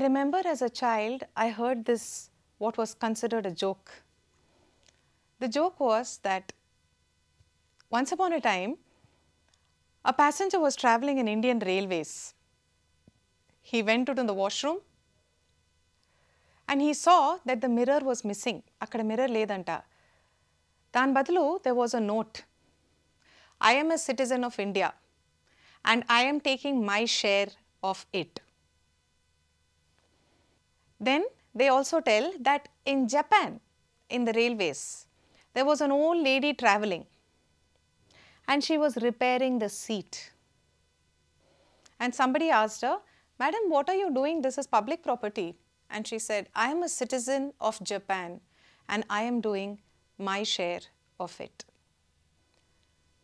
remember as a child, I heard this, what was considered a joke. The joke was that once upon a time, a passenger was traveling in Indian Railways. He went to the washroom and he saw that the mirror was missing. Akkada mirror ledanta. Dan badulu, there was a note. I am a citizen of India and I am taking my share of it. Then they also tell that in Japan, in the railways, there was an old lady traveling and she was repairing the seat. And somebody asked her, "Madam, what are you doing? This is public property." And she said, "I am a citizen of Japan and I am doing my share of it."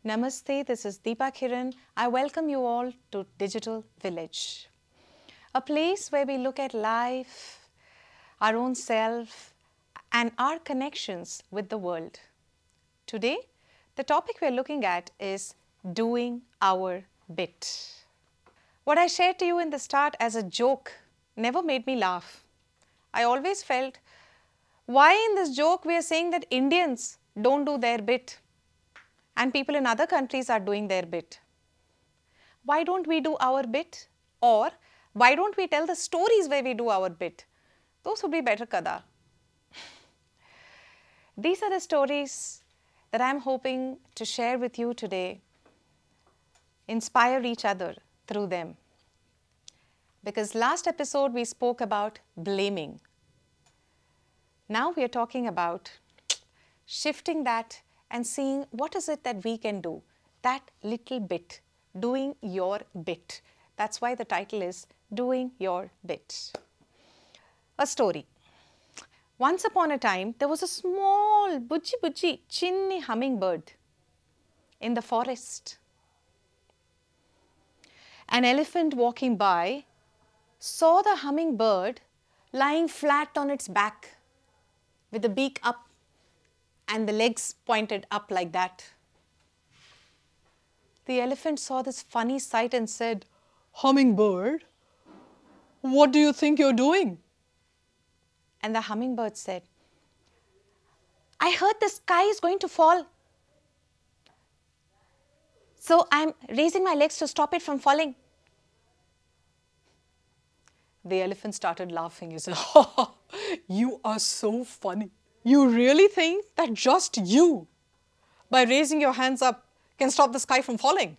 Namaste, this is Deepa Kiran. I welcome you all to Digital Village, a place where we look at life, our own self, and our connections with the world. Today, the topic we are looking at is doing our bit. What I shared to you in the start as a joke never made me laugh. I always felt, why in this joke we are saying that Indians don't do their bit and people in other countries are doing their bit? Why don't we do our bit? Or why don't we tell the stories where we do our bit? Those would be better, kada. These are the stories that I am hoping to share with you today, inspire each other through them. Because last episode we spoke about blaming. Now we are talking about shifting that and seeing what is it that we can do, that little bit, doing your bit. That's why the title is Doing Your Bit. A story. Once upon a time, there was a small, bujji, chinni hummingbird in the forest. An elephant walking by saw the hummingbird lying flat on its back with the beak up and the legs pointed up like that. The elephant saw this funny sight and said, "Hummingbird, what do you think you're doing?" And the hummingbird said, "I heard the sky is going to fall. So I'm raising my legs to stop it from falling." The elephant started laughing. He said, "Oh, you are so funny. You really think that just you, by raising your hands up, can stop the sky from falling?"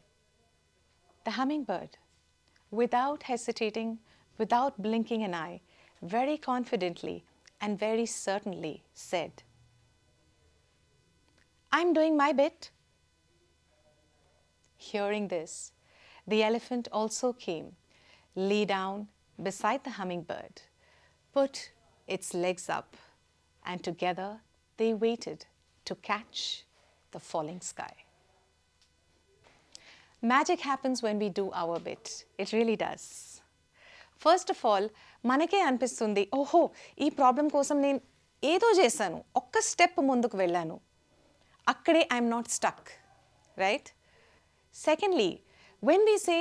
The hummingbird, without hesitating, without blinking an eye, very confidently and very certainly said, "I'm doing my bit." Hearing this, the elephant also came, lay down beside the hummingbird, put its legs up, and together they waited to catch the falling sky. Magic happens when we do our bit. It really does. First of all, మనకే అనిపిస్తుంది, ఓహో ఈ problem కోసం నేను ఏదో చేశాను, ఒక్క step ముందుకు వెళ్ళాను, అక్కడే I'm not stuck, right? Secondly, when we say,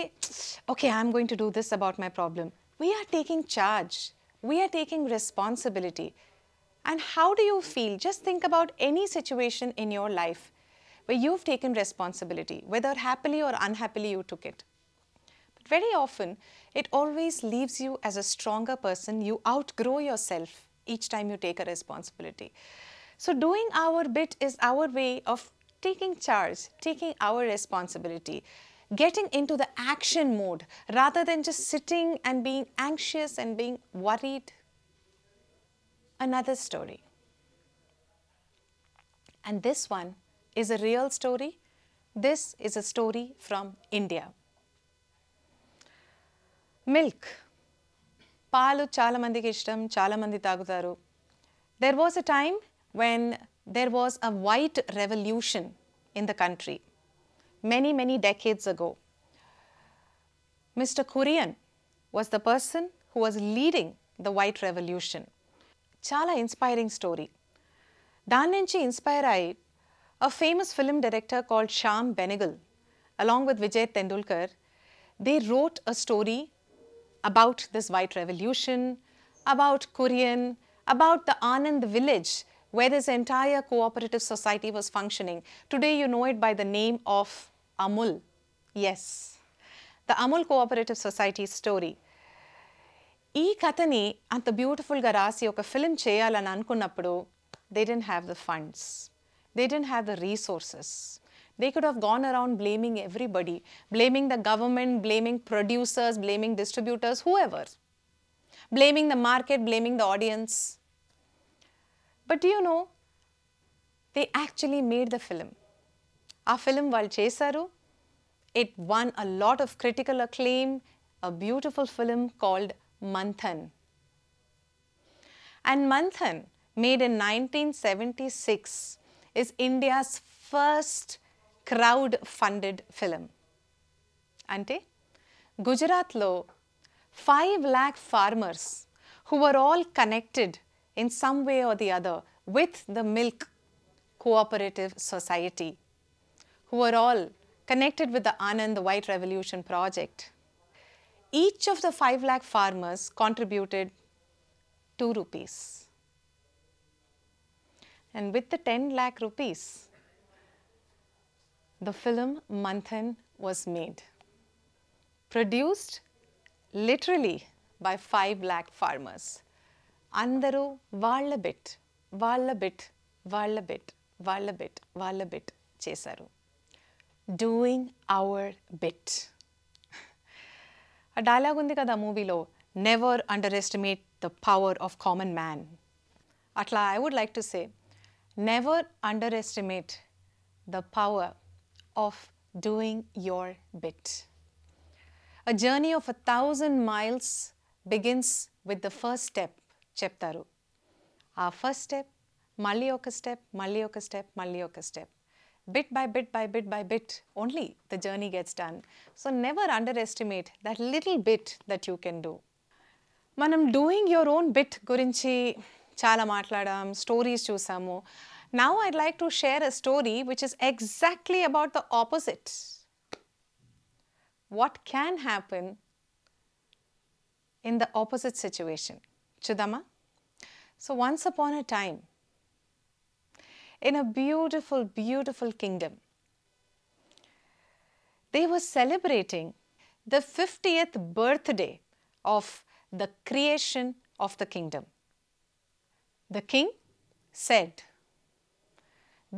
okay, I'm going to do this about my problem, we are taking charge, we are taking responsibility. And how do you feel? Just think about any situation in your life where you've taken responsibility, whether happily or unhappily you took it. But very often, it always leaves you as a stronger person. You outgrow yourself each time you take a responsibility. So doing our bit is our way of taking charge, taking our responsibility, getting into the action mode rather than just sitting and being anxious and being worried. Another story. And this one is a real story. This is a story from India. Milk. Paalu chala mandiki ishtam, chala mandi tagutaru. There was a time when there was a white revolution in the country. Many decades ago. Mr. Korean was the person who was leading the white revolution. Chala inspiring story. దాని నుంచి inspire అయ్యి a famous film director called Shyam Benegal, along with Vijay Tendulkar, they wrote a story about this white revolution, about Korean, about the Anand village where this entire cooperative society was functioning. Today you know it by the name of Amul. Yes, the Amul Cooperative Society story. ఈ కథని అంత బ్యూటిఫుల్గా రాసి ఒక film చేయాలని అనుకున్నప్పుడు they didn't have the funds. They didn't have the resources. They could have gone around blaming everybody, blaming the government, blaming producers, blaming distributors, whoever. Blaming the market, blaming the audience. But do you know, they actually made the film. ఆ film వాళ్ళు చేశారు. It won a lot of critical acclaim, a beautiful film called Manthan. And Manthan, made in 1976, is India's first crowd-funded film. Ante, Gujaratlo 5 lakh farmers who were all connected in some way or the other with the milk cooperative society, who were all connected with the Anand, the White Revolution project. Each of the 5 lakh farmers contributed 2 rupees. And with the 10 lakh rupees, the film Manthan was made. Produced literally by 5 lakh farmers. Andaru vaalla bit, vaalla bit, vaalla bit, vaalla bit, vaalla bit chesaru. Doing our bit. A dialogue undi kada movie-lo, never underestimate the power of common man. Atla I would like to say, never underestimate the power of doing your bit. A journey of 1,000 miles begins with the first step, cheptaru. Our first step, malli oka step, malli oka step, malli oka step. Bit by bit by bit by bit, only the journey gets done. So never underestimate that little bit that you can do. Manam doing your own bit gurinchi chala maatladam, stories chusamu. Now I'd like to share a story which is exactly about the opposite. What can happen in the opposite situation? Chudama? So once upon a time, in a beautiful, beautiful kingdom, they were celebrating the 50th birthday of the creation of the kingdom. The king said,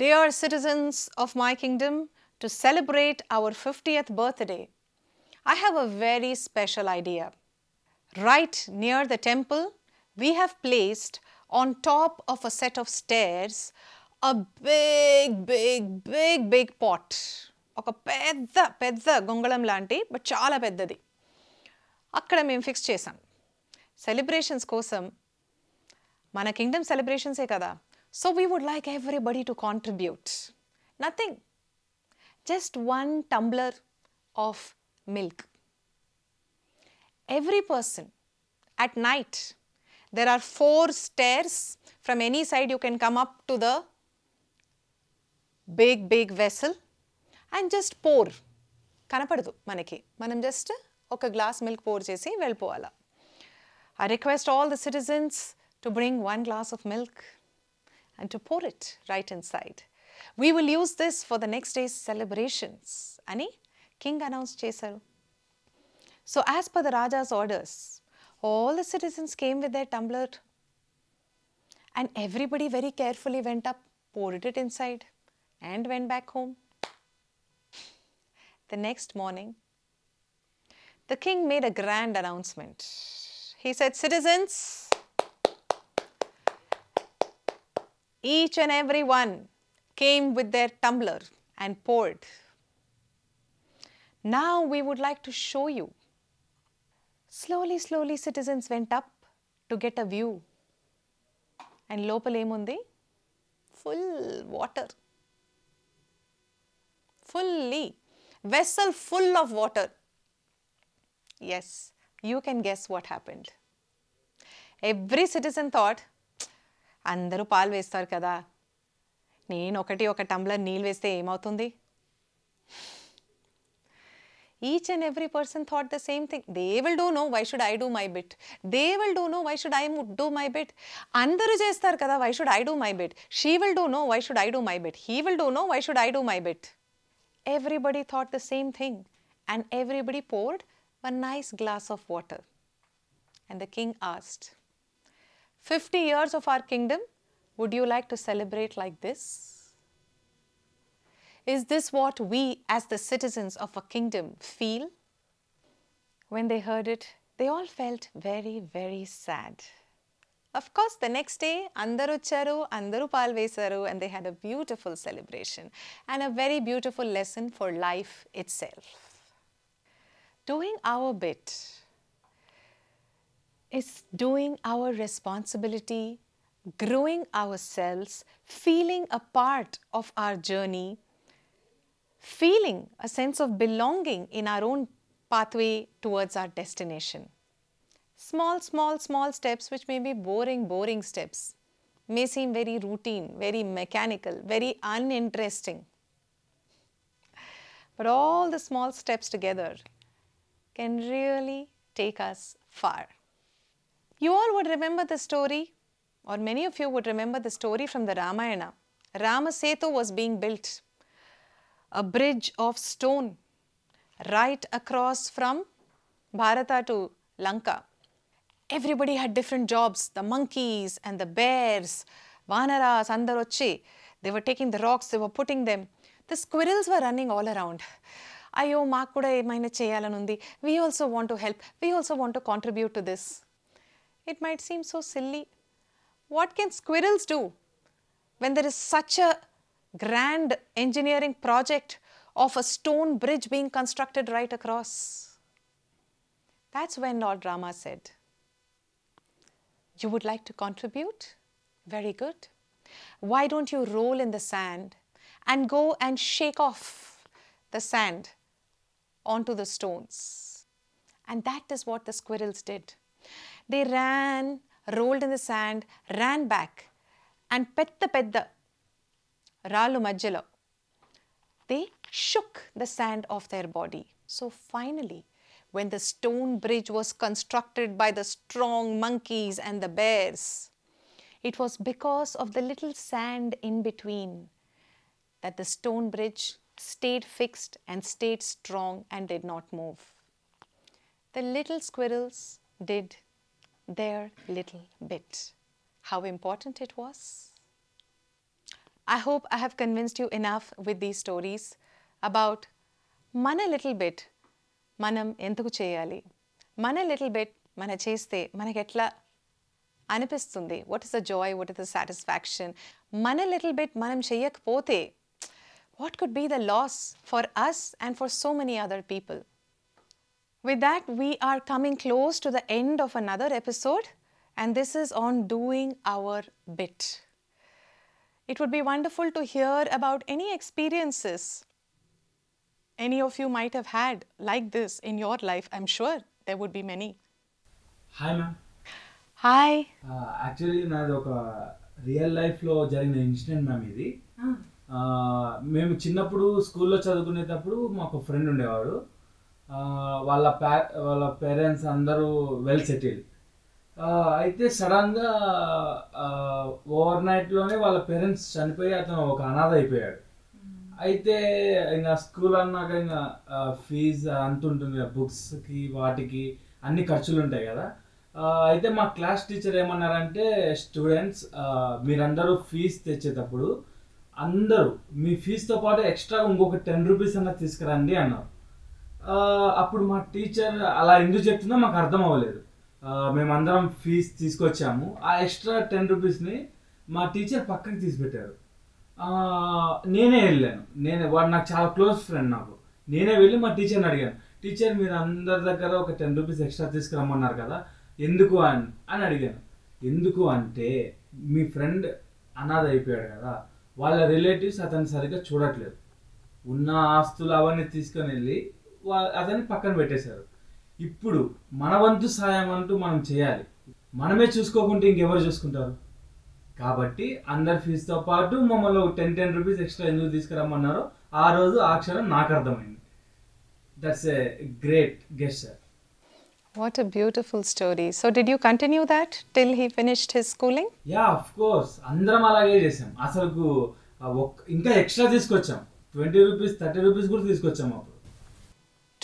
"Dear citizens of my kingdom, to celebrate our 50th birthday, I have a very special idea. Right near the temple, we have placed on top of a set of stairs a big pot. ఒక పెద్ద గొంగళం లాంటి but చాలా పెద్దది అక్కడ మేము fix చేసాం celebrations కోసం మన కింగ్డమ్ సెలబ్రేషన్సే కదా so we would like everybody to contribute nothing just 1 tumbler of milk. Every person at night, there are 4 stairs from any side you can come up to the big vessel and just pour. కనపడదు మనకి మనం just ఒక glass milk pour చేసి వెళ్ళిపోవాలా. I request all the citizens to bring 1 glass of milk and to pour it right inside. We will use this for the next day's celebrations అని king announce చేశారు. So as per the Raja's orders, all the citizens came with their tumbler and everybody very carefully went up, poured it inside and went back home. The next morning, the king made a grand announcement. He said, "Citizens, each and every one came with their tumbler and poured. Now we would like to show you." Slowly citizens went up to get a view. And lopal emundi? Full water. Fully. Vessel full of water. Yes, you can guess what happened. Every citizen thought, అందరూ పాలు వేస్తారు కదా నేను ఒక tumbler నీళ్ళు వేస్తే ఏమవుతుంది Each and every person thought the same thing. They will do no, why should I do my bit? They will do no, why should I do my bit? Andaru chestaru kada, why should I do my bit? She will do no, why should I do my bit? He will do no, why should I do my bit? Everybody thought the same thing, and everybody poured a nice glass of water. And the king asked, 50 years of our kingdom, would you like to celebrate like this? Is this what we as the citizens of a kingdom feel? When they heard it, they all felt very, very sad. Of course, the next day, andaru vacharu, andaru palvesaru, and they had a beautiful celebration and a very beautiful lesson for life itself. Doing our bit is doing our responsibility, growing ourselves, feeling a part of our journey, feeling a sense of belonging in our own pathway towards our destination. Small, small, small steps which may be boring steps, may seem very routine, very mechanical, very uninteresting. But all the small steps together can really take us far. You all would remember the story, or many of you would remember the story from the Ramayana. Rama Setu was being built. A bridge of stone right across from Bharata to Lanka. Everybody had different jobs. The monkeys and the bears, Vanaras, andaru vachi. They were taking the rocks, they were putting them. The squirrels were running all around. Ayyo, maaku kuda emaina cheyalanundi. We also want to help. We also want to contribute to this. It might seem so silly. What can squirrels do when there is such a grand engineering project of a stone bridge being constructed right across? That's when Lord Rama said, you would like to contribute? Very good. Why don't you roll in the sand and go and shake off the sand onto the stones? And that is what the squirrels did. They ran, rolled in the sand, ran back, and pedda Ralu Majjalo, they shook the sand off their body. So finally, when the stone bridge was constructed by the strong monkeys and the bears, it was because of the little sand in between that the stone bridge stayed fixed and stayed strong and did not move. The little squirrels did their little bit. How important it was? I hope I have convinced you enough with these stories about mana little bit, manam enduku cheyali. Mana little bit, mana cheste, manaki etla anipistundi. What is the joy? What is the satisfaction? Mana little bit, manam cheyakapothe, what could be the loss for us and for so many other people? With that, we are coming close to the end of another episode, and this is on doing our bit. It would be wonderful to hear about any experiences any of you might have had like this in your life. I'm sure there would be many. Hi ma'am. Hi. Actually, నాది ఒక real లైఫ్లో జరిగిన incident ma'am ఇది. మేము చిన్నప్పుడు స్కూల్లో చదువుకునేటప్పుడు మాకు ఫ్రెండ్ ఉండేవాడు. వాళ్ళ పేరెంట్స్ అందరూ వెల్ సెటిల్డ్. అయితే సడన్గా ఓవర్ నైట్లోనే వాళ్ళ పేరెంట్స్ చనిపోయి అతను ఒక అనాథ అయిపోయాడు. అయితే ఇంకా స్కూల్ అన్నాక ఇంకా ఫీజు అంత ఉంటుంది, బుక్స్కి వాటికి అన్ని ఖర్చులు ఉంటాయి కదా. అయితే మా క్లాస్ టీచర్ ఏమన్నారంటే, స్టూడెంట్స్ మీరందరూ ఫీజు తెచ్చేటప్పుడు అందరూ మీ ఫీజుతో పాటు ఎక్స్ట్రా ఇంకొక 10 రూపీస్ అన్న తీసుకురండి అన్నారు. అప్పుడు మా టీచర్ అలా ఎందుకు చెప్తుందో మాకు అర్థం అవ్వలేదు. మేమందరం ఫీజు తీసుకొచ్చాము. ఆ ఎక్స్ట్రా 10 రూపీస్ని మా టీచర్ పక్కకి తీసిపెట్టారు. నేనే వెళ్ళాను. వాడు నాకు చాలా క్లోజ్ ఫ్రెండ్. నేనే వెళ్ళి మా టీచర్ని అడిగాను, టీచర్ మీరు అందరి దగ్గర ఒక 10 రూపీస్ ఎక్స్ట్రా తీసుకురమ్మన్నారు కదా, ఎందుకు అని అడిగాను. ఎందుకు అంటే మీ ఫ్రెండ్ అనాథ అయిపోయాడు కదా, వాళ్ళ రిలేటివ్స్ అతన్ని సరిగ్గా చూడట్లేదు, ఉన్న ఆస్తులు అవన్నీ తీసుకొని వెళ్ళి అతన్ని పక్కన పెట్టేశారు. ఇప్పుడు మన వంతు సాయం అంటూ మనం చేయాలి. మనమే చూసుకోకుంటే ఇంకెవరు చూసుకుంటారు? కాబట్టి అందరి ఫీజుతో పాటు మమ్మల్ని 10 రూపీస్ ఎక్స్ట్రా ఎందుకు తీసుకురమ్మన్నారో ఆ రోజు ఆ క్షణం నాకు అర్థమైంది. That's a great gesture. What a beautiful story. So did you continue that till he finished his schooling? Yeah of course అందరం అలాగే చేసాం. అసలు ఇంకా ఎక్స్ట్రా తీసుకొచ్చాం, 20 రూపీస్ 30 రూపీస్ కూడా తీసుకొచ్చాం అప్పుడు.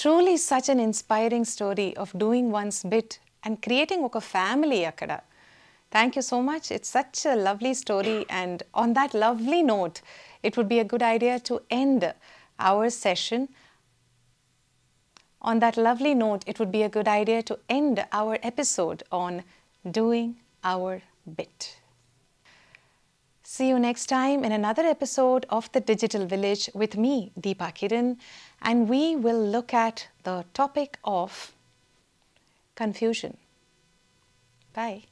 Truly such an inspiring story of doing one's bit and creating a family akkada. Thank you so much. It's such a lovely story, and on that lovely note, it would be a good idea to end our session. On that lovely note, it would be a good idea to end our episode on doing our bit. See you next time in another episode of The Digital Village with me, Deepa Kiran, and we will look at the topic of confusion. Bye.